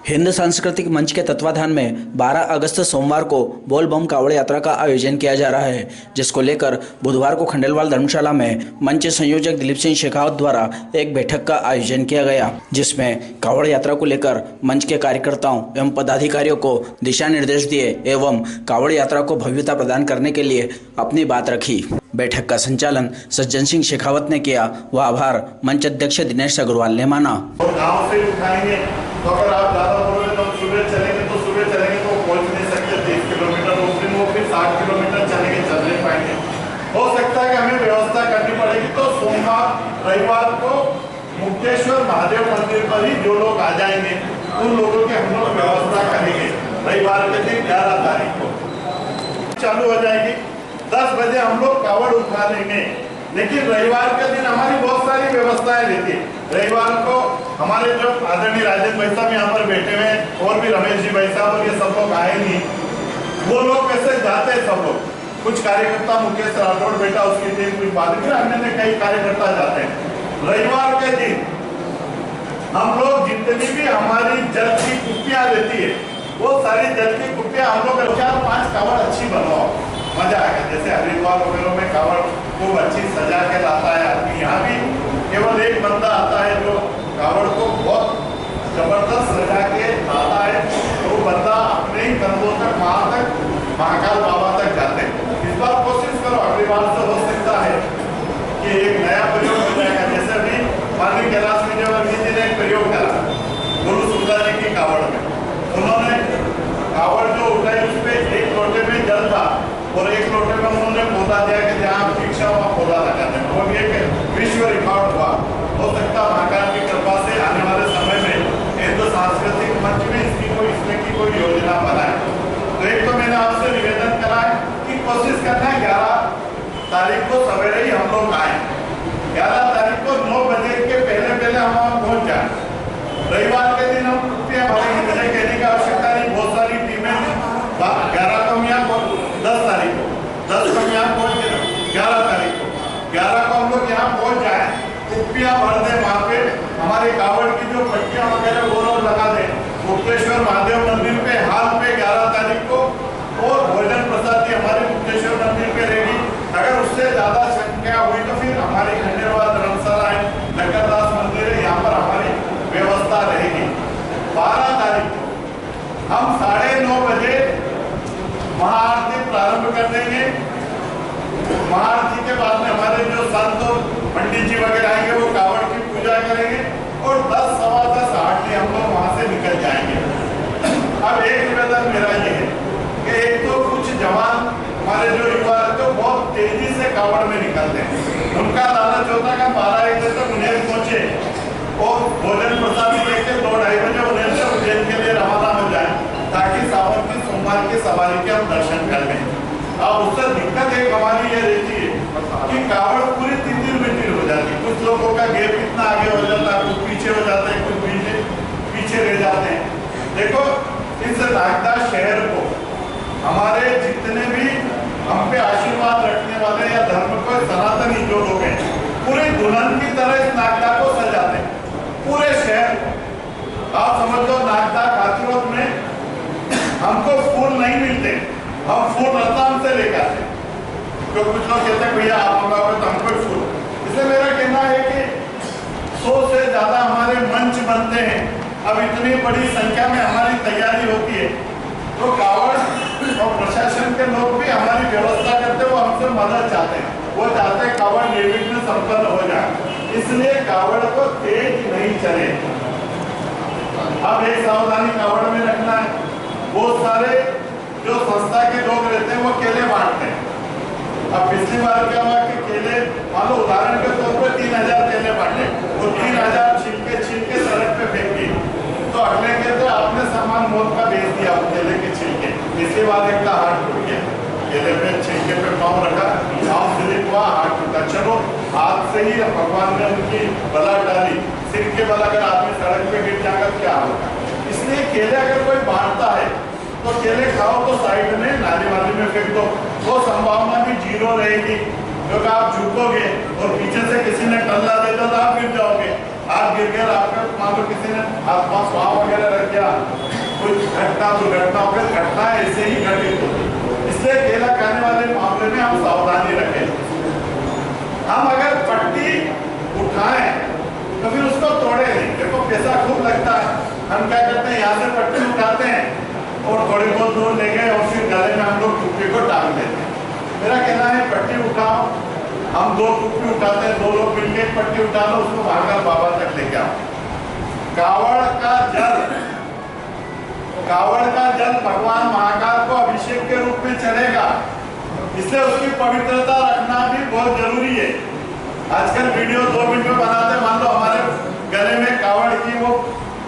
हिंद सांस्कृतिक मंच के तत्वाधान में 12 अगस्त सोमवार को बोल बम कावड़ यात्रा का आयोजन किया जा रहा है, जिसको लेकर बुधवार को खंडेलवाल धर्मशाला में मंच संयोजक दिलीप सिंह शेखावत द्वारा एक बैठक का आयोजन किया गया, जिसमें कावड़ यात्रा को लेकर मंच के कार्यकर्ताओं एवं पदाधिकारियों को दिशा निर्देश दिए एवं कावड़ यात्रा को भव्यता प्रदान करने के लिए अपनी बात रखी। बैठक का संचालन सज्जन सिंह शेखावत ने किया व आभार मंच अध्यक्ष दिनेश अग्रवाल ने माना। गाँव से उठाएंगे तो अगर आप ज़्यादा बोलोगे तो सुबह चलेंगे तो पहुंच नहीं सकते 30 किलोमीटर, उस दिन वो फिर 60 किलोमीटर चलेंगे, चल नहीं पाएंगे। हो सकता है कि हमें व्यवस्था करनी पड़ेगी, तो सोमवार रविवार को मुक्तेश्वर महादेव मंदिर पर ही जो लोग आ जाएंगे उन लोगों की हम लोग व्यवस्था करेंगे। रविवार के दिन 11 तारीख को चालू हो जाएगी, 10 बजे हम लोग कावड़ उठा लेंगे। लेकिन रविवार के दिन हमारी बहुत सारी व्यवस्थाएं रहती है। रविवार को हमारे जो आदरणीय राजेंद्र भाई साहब यहाँ पर बैठे हुए हैं और भी रमेश जी भाई साहब और ये सब लोग आए नहीं, वो लोग कैसे जाते हैं सब लोग, कुछ कार्यकर्ता मुकेश राठौड़ बेटा उसकी टीम, कुछ बाद में अन्य कई कार्यकर्ता जाते हैं। रविवार के दिन हम लोग जितनी भी हमारी जल की कुप्पियाँ रहती है वो सारी जल की कुप्पियाँ हम लोग 4-5 कावड़ अच्छी बनवाओ, मजा आएगा। जैसे हरिद्वार वगैरह में कावड़ को अच्छी सजा के लाता है आदमी, यहाँ भी केवल एक बंदा आता है जो कावड़ को बहुत जबरदस्त सजा के लाता है, तो वो बंदा अपने ही कंधों तक वहाँ तक महाकाल बाबा तक जाते हैं। इस बार कोशिश करो, अगली बार से हो सकता है कि एक नया प्रयोग हो जाएगा। जैसे अभी माननीय कैलाश विजयवर्गीय जी ने एक प्रयोग करा गुरु सुंदर जी की कावड़ में, उन्होंने कावड़ जो उठाई उस पर एक लोटे में जल था और एक लोटे में उन्होंने पौधा दिया कि जहाँ शिक्षा वहाँ पौधा लगा देना, वो भी एक विश्व रिकॉर्ड हुआ। हो सकता महाकाल की कृपा से आने वाले समय में हिंदू सांस्कृतिक मंच में इसमें की कोई योजना बनाए। तो एक तो मैंने आपसे निवेदन करा है कि कोशिश करना है 11 तारीख को सवेरे ही हम लोग आए, 11 तारीख को 9 बजे के पहले हम वहाँ पहुँच जाए। रविवार के दिन हम हमारे कहने की आवश्यकता नहीं, बहुत सारी टीमें 11 को हम यहाँ 10 तारीख को 10 को हम यहाँ पहुँच गए, 11 तारीख को 11 को हम लोग यहाँ पहुँच जाए, कुप्पियाँ भर दें वहाँ पे, हमारे कावड़ की जो पट्टियाँ वगैरह वो लोग लगा दें मुक्तेश्वर महादेव मंदिर पे हाल पे 11 तारीख को, और भोजन प्रसाद हमारे मुक्तेश्वर मंदिर पे रहेगी। अगर उससे ज़्यादा संख्या हुई तो फिर हमारी खंडेलवाल धर्मशाला है, नगरदास मंदिर है, यहाँ पर हमारी व्यवस्था रहेगी। 12 तारीख को हम 9:30 बजे महाआरती प्रारंभ कर देंगे। महाआरती के बाद में हमारे जो संत पंडित जी वगैरह आएंगे वो कावड़ की पूजा करेंगे और 10, सवा 10 आरती हम लोग वहाँ से निकल जाएंगे। अब एक निवेदन मेरा ये है कि एक तो कुछ जवान हमारे जो युवा रहते हैं बहुत तेजी से कावड़ में निकलते हैं, उनका लालच होता है कि 12-1 बजे तक उन्हें पहुँचे और भोजन प्रसाद लेके 2-2:30 बजे उन्हें से उज्जैन के लिए रवाना हो जाए, ताकि सावन की सोमवार की सवारी के हम दर्शन कर लें। अब उससे दिक्कत एक हमारी ये रहती है कि कावड़ पूरी 3 मीटर हो जाती है, कुछ लोगों का गैप इतना आगे हो जाता है, कुछ पीछे हो जाते हैं, कुछ पीछे रह जाते हैं। देखो, इस नागदा शहर को हमारे जितने भी हम पे आशीर्वाद रखने वाले या धर्म को सनातनी जो लोग हैं, पूरी दुल्हन की तरह इस नागदा को सजाते हैं, पूरे शहर को। आप समझ लो नागदा खातिरों में हमको फूल नहीं मिलते, हम फूल रतलाम से लेकर आते। तो कुछ लोग कहते हैं भैया आप मंगाओगे तो हमको फूल, इसलिए मेरा कहना है कि 100 से ज़्यादा हमारे मंच बनते हैं। अब इतनी बड़ी संख्या में हमारी तैयारी होती है, तो कावड़ और प्रशासन के लोग भी हमारी व्यवस्था करते हैं, वो हमसे मदद चाहते हैं, वो चाहते हैं कावड़ निर्विघ्न संपन्न हो जाए, इसलिए कावड़ को तेज नहीं चले। अब एक सावधानी कावड़ में रखना है, बहुत सारे जो संस्था के लोग रहते हैं वो केले बांटते हैं। अब पिछली बार क्या हुआ कि केले, मान लो उदाहरण के तौर पर 3000 केले बांटे और 3000 छिलके सड़क पे फेंक दिए, तो अगले कहते आपने सामान मौत का बेच दिया केले के छिलके। पिछली बार एक का हाथ टूट गया, केले पे छिलके पे पाँव रखा, पाँव स्लिप हुआ, हाथ टूटा। चलो हाथ से ही भगवान ने उनकी बला डाली, सिर के बल अगर आदमी सड़क पे गिर जाएगा क्या होगा। इसलिए केले अगर कोई बांटता है तो केले खाओ तो साइड में नाली वाली में फेंक दो, वो संभावना भी 0 रहेगी, क्योंकि आप झुकोगे और पीछे से किसी ने टल्ला दे दो तो आप गिर जाओगे। आप गिर गए, आपका मान लो किसी ने आसपास पाँव वगैरह रख दिया, कुछ घटना दुर्घटना हो गई, घटना ऐसे ही घटित होती। इसलिए केला खाने वाले मामले में हम सावधानी रखें। हम अगर पट्टी उठाएं तो फिर उसको तोड़े नहीं। देखो पैसा खूब लगता है, हम क्या करते हैं, यहाँ से पट्टी उठाते हैं और थोड़ी बहुत दूर ले गए और फिर गले में हम लोग टुप्पी को टांग देते हैं। मेरा कहना है पट्टी उठाओ, हम 2 टुप्पी उठाते हैं, 2 लोग मिलकर एक पट्टी उठा लो, उसको भागकर बाबा तक लेके आओ। कावड़ का जल भगवान महाकाल को अभिषेक के रूप में चढ़ेगा, इसलिए उसकी पवित्रता रखना भी बहुत जरूरी है। आजकल वीडियो 2 मिनट में बनाते, मान लो हमारे गले में कावड़ की वो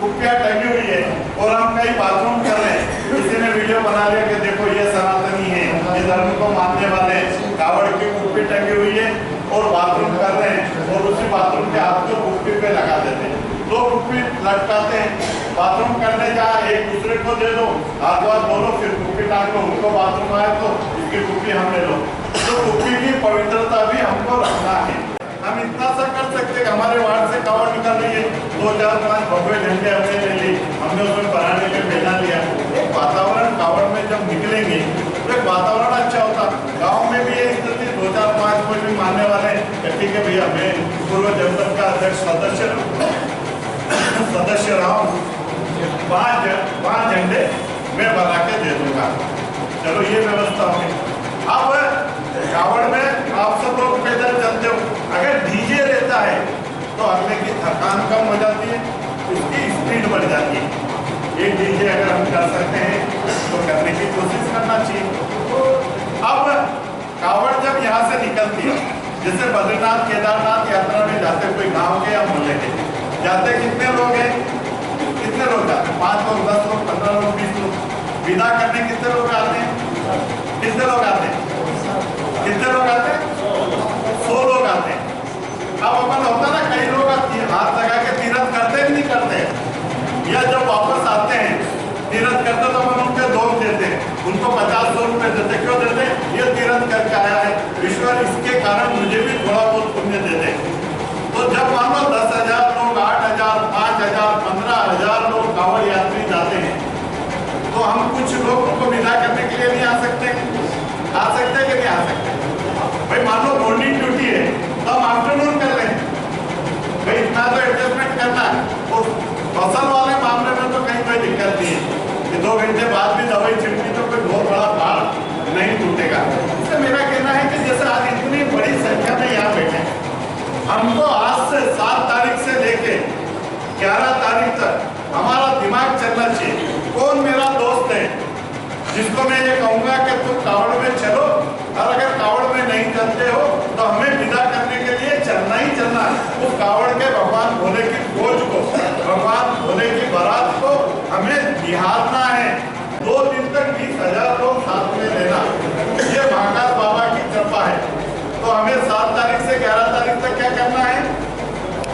कुप्पियाँ टंगी हुई है और हम कहीं बाथरूम कर रहे हैं, किसी ने वीडियो बना लिया कि देखो ये सनातनी है, ये धर्म को मानने वाले हैं, कावड़ की कुप्पी टंगी हुई है और बाथरूम कर रहे हैं और उसी बाथरूम के हाथ को कुप्पी पे लगा देते हैं। 2 कुप्पी लटकाते हैं, बाथरूम करने जा एक दूसरे को दे दो, हाथ हाथ बोलो, फिर कुप्पी टांग लो, उनको बाथरूम आए तो इसकी कुप्पी हम ले लो। तो कुप्पी की पवित्रता भी हमको रखना है। हम इतना सा कर सकते हैं, हमारे वार्ड से कावड़ निकल रही है, 2 4 5 भगवे झंडे हमने ले ली, हमने उसमें बनाने के भेजा लिया। एक वातावरण कावड़ में जब निकलेंगे तो एक वातावरण अच्छा होता। गांव में भी ये स्थिति 2 4 5 कोई भी मानने वाले ठीक है भैया, मैं पूर्व जनपद का अध्यक्ष सदस्य रहा हूँ, 5 झंडे मैं बना के दे दूंगा, चलो ये व्यवस्था होगी। अब कावड़ में आप सब लोग पैदल चलते हो, अगर डीजे रहता है तो अगले की थकान कम हो जाती है, उसकी स्पीड बढ़ जाती है। एक डीजे अगर हम कर सकते हैं तो करने की कोशिश करना चाहिए। अब कावड़ जब यहाँ से निकलती है, जैसे बद्रीनाथ केदारनाथ यात्रा में जाते, कोई गांव के या मोहल्ले के जाते, कितने लोग हैं, कितने लोग जाते, 5 लोग 10 लोग 15 लोग 20 लोग। विदा करने कितने लोग आते हैं, कितने लोग आते हैं, कितने लोग आते हैं, 100 लोग आते हैं। अब अपन होता ना, कई लोग हाथ लगा के तीरथ करते नहीं करते, या जब वापस आते हैं तीरथ करते तो अपन उनके दोग देते हैं, उनको 50-100 रुपए देते। क्यों देते? ये तीरथ करके आया है, ईश्वर इसके कारण मुझे भी थोड़ा बहुत पुण्य देते। तो जब मान लो 10,000 लोग, 8,000, 5,000, 15,000 लोग कावड़ यात्री जाते हैं, तो हम कुछ लोग उनको विदा करने के लिए नहीं आ सकते? आ सकते कि नहीं आ सकते? भाई मान लो मॉर्निंग ड्यूटी है तो हम आफ्टरनून कर रहे हैं, भाई इतना तो एडजस्टमेंट करना है। और फसल वाले मामले में तो कहीं कोई दिक्कत नहीं है कि 2 घंटे बाद भी दवाई छिड़की तो कोई बहुत बड़ा पहाड़ नहीं टूटेगा। इससे मेरा कहना है कि जैसे आज इतनी बड़ी संख्या में यहाँ बैठे, हमको आज से 7 तारीख से लेके 11 तारीख तक हमारा दिमाग चलना चाहिए, कौन मेरा दोस्त है जिसको मैं ये कहूँगा कि तुम कावड़ में चलो, और अगर कावड़ में नहीं चलते हो तो हमें विदा करने के लिए चलना ही चलना। उस कावड़ के भगवान भोले की खोज को, भगवान भोले की बारात को हमें निहारना है। 2 दिन तक 20,000 लोग साथ में लेना, ये महाकाल बाबा की कृपा है। तो हमें 7 तारीख से 11 तारीख तक क्या करना है,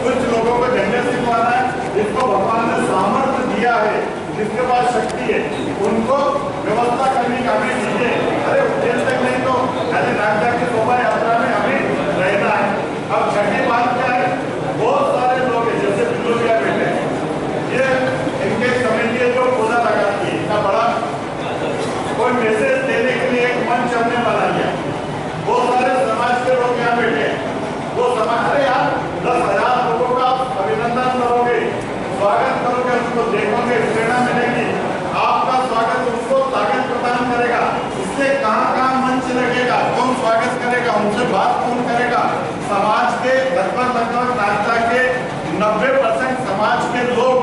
कुछ लोगों को झंडे सिखवाना है, जिसको भगवान ने सामर्थ्य दिया है, जिसके पास शक्ति है, उनको व्यवस्था करने का हमें दीजिए। अरे उज्जैन तक नहीं तो अरे नागदा की शोभा यात्रा में हमें रहना है। अब छठी बात क्या है, बहुत सारे लोग हैं जैसे बिलोरिया बैठे, ये इनके कमेटी जो पौधा लगाती है, इतना बड़ा कोई मैसेज देने के लिए एक मंच हमने बना लिया, बहुत सारे समाज के लोग यहाँ बैठे, वो समाज, अरे यार 10,000 लोगों का अभिनंदन करोगे, स्वागत करोगे, उसको देखोगे, प्रेरणा मिलेगी, आपका स्वागत उसको ताकत प्रदान करेगा। इसलिए कहाँ मंच लगेगा, कौन स्वागत करेगा, उनसे बात कौन करेगा। समाज के लगभग नागदा के 90% समाज के लोग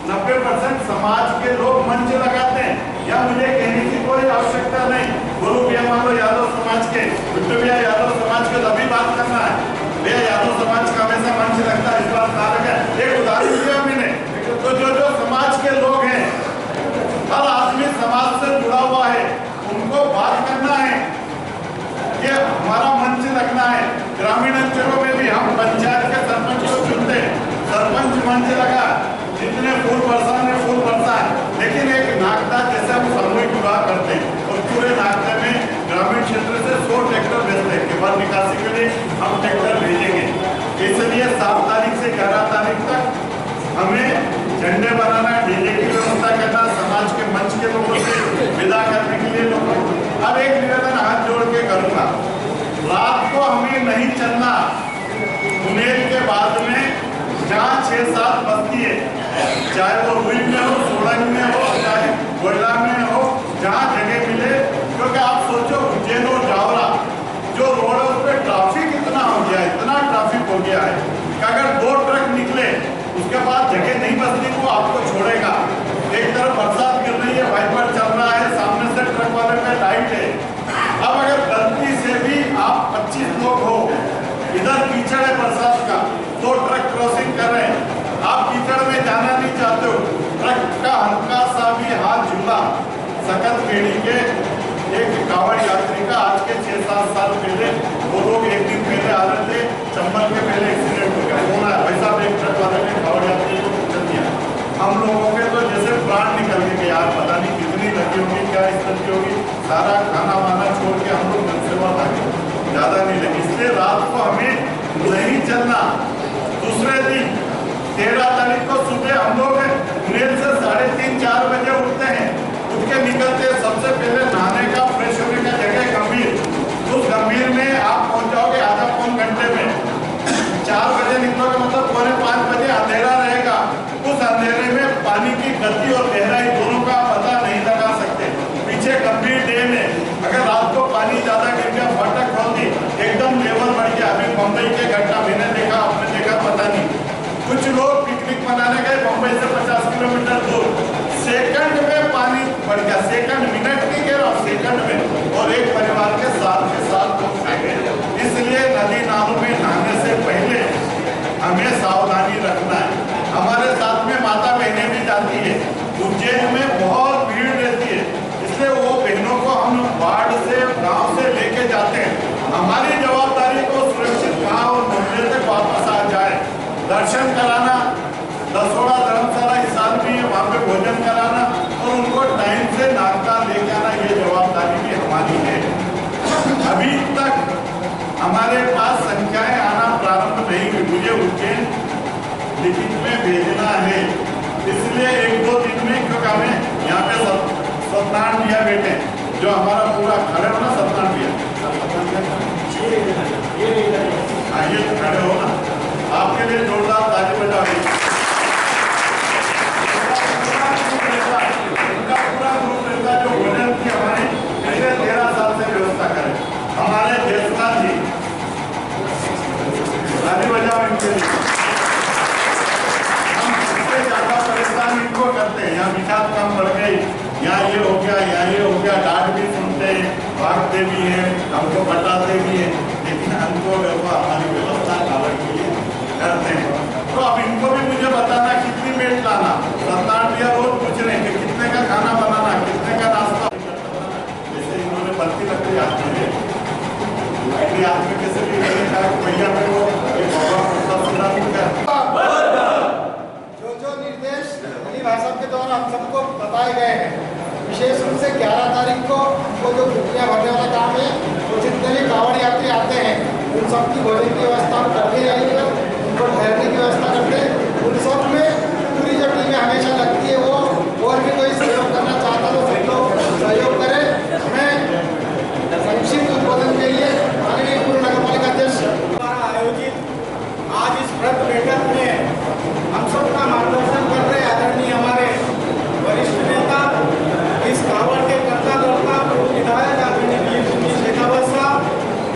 90% समाज के लोग मंच लगाते हैं, या मुझे कहने की कोई आवश्यकता नहीं। गुरु भैया मान लो यादव समाज के, बिट्टू भैया यादव समाज के, तभी बात करना है भैया, यादव समाज का हमेशा मंच लगता है, इस बार ना लगा। एक उदाहरण दिया मैंने, तो जो समाज के लोग हैं, हर आदमी समाज से जुड़ा हुआ है, उनको बात करना है, ये हमारा मंच लगना है। ग्रामीण अंचलों में भी हम पंचायत के सरपंच को चुनते, सरपंच मंच लगा, जितने फूल बरसाने फूल बरसाए, लेकिन एक नागदा जैसे हम सामूहिक विवाह करते हैं और पूरे नागदा में ग्रामीण क्षेत्र से 100 ट्रैक्टर भेजते हैं कि वन निकासी के लिए हम ट्रैक्टर भेजेंगे। इसलिए 7 तारीख से 11 तारीख तक के लोगों से विदा करने के लिए लोगों। अब एक निवेदन हाथ जोड़ के करूंगा, रात को हमें नहीं चलना उमेर के बाद में जहाँ 6-7 बस्ती है, चाहे वो रुई में हो, सोलंग में हो, चाहे गोयला में हो, जहाँ जगह मिले। क्योंकि आप सोचो उज्जैन और जावरा जो रोड है उस पर ट्रैफिक इतना हो गया, इतना ट्रैफिक हो गया है कि अगर 2 ट्रक निकले उसके बाद जगह नहीं बचती वो आपको छोड़ेगा। एक तरफ बरसात गिर रही है, वाइपर चल रहा है, सामने से ट्रक वाले पे लाइट है। अब अगर गलती से भी आप 25 लोग हो, इधर कीचड़ है बरसात का, 2 ट्रक क्रॉसिंग कर रहे हैं, आप कीचड़ में जाना नहीं चाहते हो, ट्रक का हल्का सा भी हाथ झूला, सकत बेड़ी के एक कांवड़ यात्री का आज के 6-7 साल पहले वो लोग एक दिन पहले आ रहे थे, चंबल के पहले एक्सीडेंट हो गया। फोन आया, भाई साहब एक ट्रक वाले ने कांवड़ यात्री को कुचल दिया। हम लोगों के तो जैसे प्राण निकल गए, यार पता नहीं कितनी लगी होगी, क्या स्थिति होगी। सारा खाना वाना छोड़ के हम लोग मनसेवा आ गए, ज़्यादा नहीं लगी। इसलिए रात को हमें नहीं चलना। दूसरे दिन 13 तारीख को सुबह हम लोग रेल से 3:30-4 बजे उठते हैं, उठ के निकलते सबसे पहले नहाने का, फ्रेश होने का जगह गंभीर। उस गंभीर में आप पहुंच जाओगे आधा-पौन घंटे में। 4 बजे निकलोगे मतलब 4:45 बजे अंधेरा रहेगा। उस अंधेरे में पानी की गति और गहराई दोनों का पता नहीं लगा सकते। पीछे गंभीर डैम है, अगर रात को पानी ज्यादा गिर गया, फाटक खोल दी, एकदम लेवल बढ़ गया। अभी मुंबई के घटना मैंने देखा, आपने देखा पता नहीं, कुछ लोग पिकनिक मनाने गए मुंबई से 50 किलोमीटर दूर, सेकंड में पानी बढ़ गया, सेकंड, मिनट नहीं कह रहा, सेकंड में, और एक परिवार के साथ लोग रह गए। इसलिए नदी नालों में नहाने से पहले हमें सावधानी रखना है। हमारे साथ में माता बहनें भी जाती है, उज्जैन में बहुत भीड़ रहती है, इसलिए वो बहनों को हम वार्ड से, गांव से लेके जाते हैं। हमारी जवाबदारी को सुरक्षित गांव और मंदिर तक वापस आ जाए, दर्शन कराना, दसोड़ा धर्मशाला इस साल भी है, वहाँ पे भोजन कराना और उनको टाइम से नाश्ता लेके आना, ये जवाबदारी भी हमारी है। अभी तक हमारे पास संख्याएं आना प्रारंभ नहीं हुई, मुझे उज्जैन लिखित में भेजना है, इसलिए 1-2 दिन में, क्योंकि हमें यहाँ पे सत्यनारायण भैया बैठे, जो हमारा पूरा खड़े हो ना, सत्यनारायण भैया, आइए खड़े हो ना, आपके लिए जोरदार ताली बजाओ। उनका पूरा ग्रुप रहता है जो भोजन की हमारे पिछले 13 साल से व्यवस्था करें। हमारे देशपाल जी, ताली बजाओ इनके लिए। हम सबसे ज्यादा परेशान इनको करते हैं, यहाँ विचार कम बढ़ गई, यहाँ ये हो गया, यहाँ ये हो गया, डांट भी सुनते हैं, भागते भी हैं, हमको बताते भी हैं, लेकिन हमको हमारी व्यवस्था कावड़ के लिए करते हैं। तो अब इनको भी मुझे बताना कितनी मेट लाना, सत्तावटिया रोज पूछ रहे हैं कि कितने का खाना बनाना, कितने का नाश्ता। जैसे इन्होंने बनती लकड़ी आती है, लकड़ी हाथ में कैसे भी भैया में वो जो निर्देश अली भाई साहब के द्वारा हम सबको बताए गए हैं, विशेष रूप से 11 तारीख को उनको जो कुटिया भरने वाला काम है, तो जितने भी कांवड़ यात्री आते हैं उन सबकी भोजन की व्यवस्था हम करते रहेंगे, उनको ठहरने की व्यवस्था करते हैं। उन सब में पूरी जो टीमें हमेशा लगती है, वो और भी कोई सहयोग करना चाहता तो सब लोग सहयोग करें। हमें संक्षिप्त उद्बोधन के लिए माननीय पूर्व नगरपालिका अध्यक्ष द्वारा आयोजित आज इस व्रत बैठक में हम सबका मार्गदर्शन कर रहे आदरणीय हमारे वरिष्ठ नेता, इस कांवड़ के कर्ता धर्ता विधायक आदरणीय दिलीप सिंह शेखावत साहब,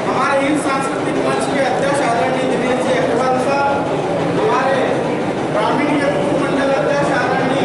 हमारे हिंद सांस्कृतिक मंच के अध्यक्ष आदरणीय दिनेश जी अग्रवाल साहब, हमारे ग्रामीण के पूर्व मंडल अध्यक्ष आदरणीय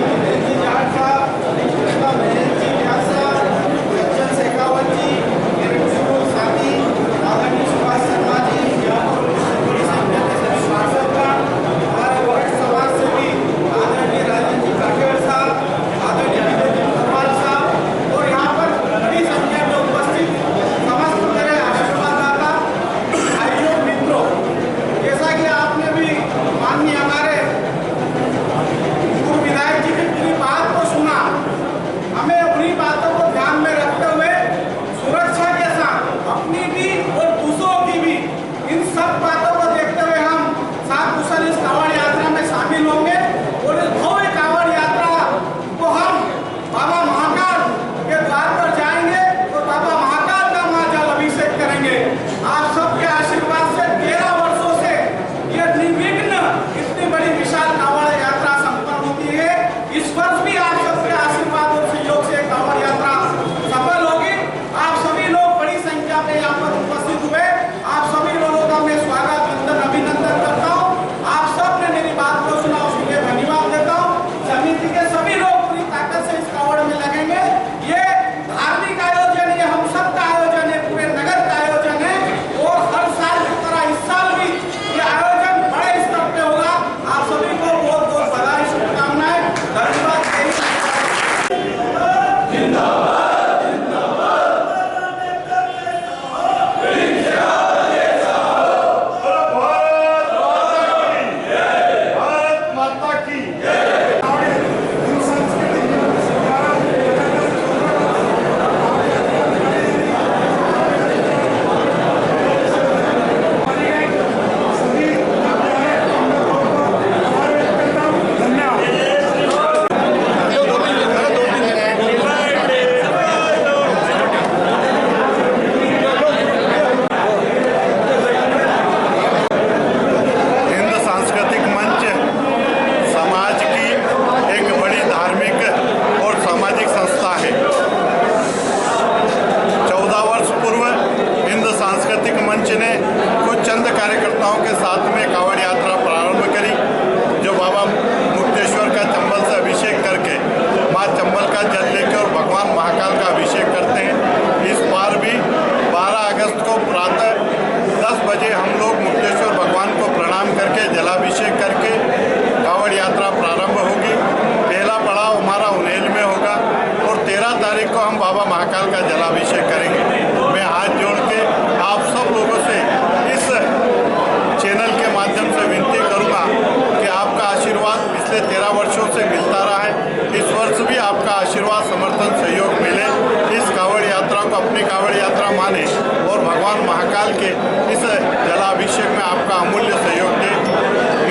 इस वर्ष भी आप सबके आशीर्वाद और सहयोग से कांवड़ यात्रा सफल होगी। आप सभी लोग बड़ी संख्या में यहाँ पर उपस्थित हुए, आप सभी लोगों का मैं स्वागत अभिनंदन करता हूँ। आप सब ने मेरी बात को सुना, उसके लिए धन्यवाद देता हूँ। समिति के सभी लोग पूरी ताकत से इस कांवड़ में लगेंगे। ये धार्मिक आयोजन, ये हम सब का आयोजन है, पूरे नगर का आयोजन है और हर साल की तरह इस साल भी ये आयोजन बड़े स्तर पे होगा। आप सभी को बहुत बहुत बधाई, शुभकामनाएं, धन्यवाद। भारत माता की हिंद सांस्कृतिक मंच समाज की एक बड़ी धार्मिक और सामाजिक संस्था है। 14 वर्ष पूर्व हिंद सांस्कृतिक मंच ने कुछ चंद कार्यकर्ताओं के साथ में कांवड़ यात्रा प्रारंभ करी, जो बाबा मुक्तेश्वर का चंबल से अभिषेक करके माँ चंबल का जल लेके और भगवान महाकाल का अभिषेक करते हैं। इस बार भी 12 अगस्त को प्रातः 10 बजे हम लोग मुक्तेश्वर भगवान को प्रणाम करके जलाभिषेक करके कांवड़ यात्रा प्रारंभ होगी। पहला पड़ाव हमारा उन्हेल में होगा और 13 तारीख को हम बाबा महाकाल का जलाभिषेक करेंगे। मैं हाथ जोड़ के आप सब लोगों से इस चैनल के माध्यम से विनती करूंगा कि आपका आशीर्वाद पिछले 13 वर्षों से मिलता रहा है। इस वर्ष भी आपका आशीर्वाद, समर्थन, सहयोग मिले। इस कांवड़ यात्रा को अपनी कांवड़ यात्रा माने और भगवान महाकाल के इस जलाभिषेक में आपका अमूल्य सहयोग दे।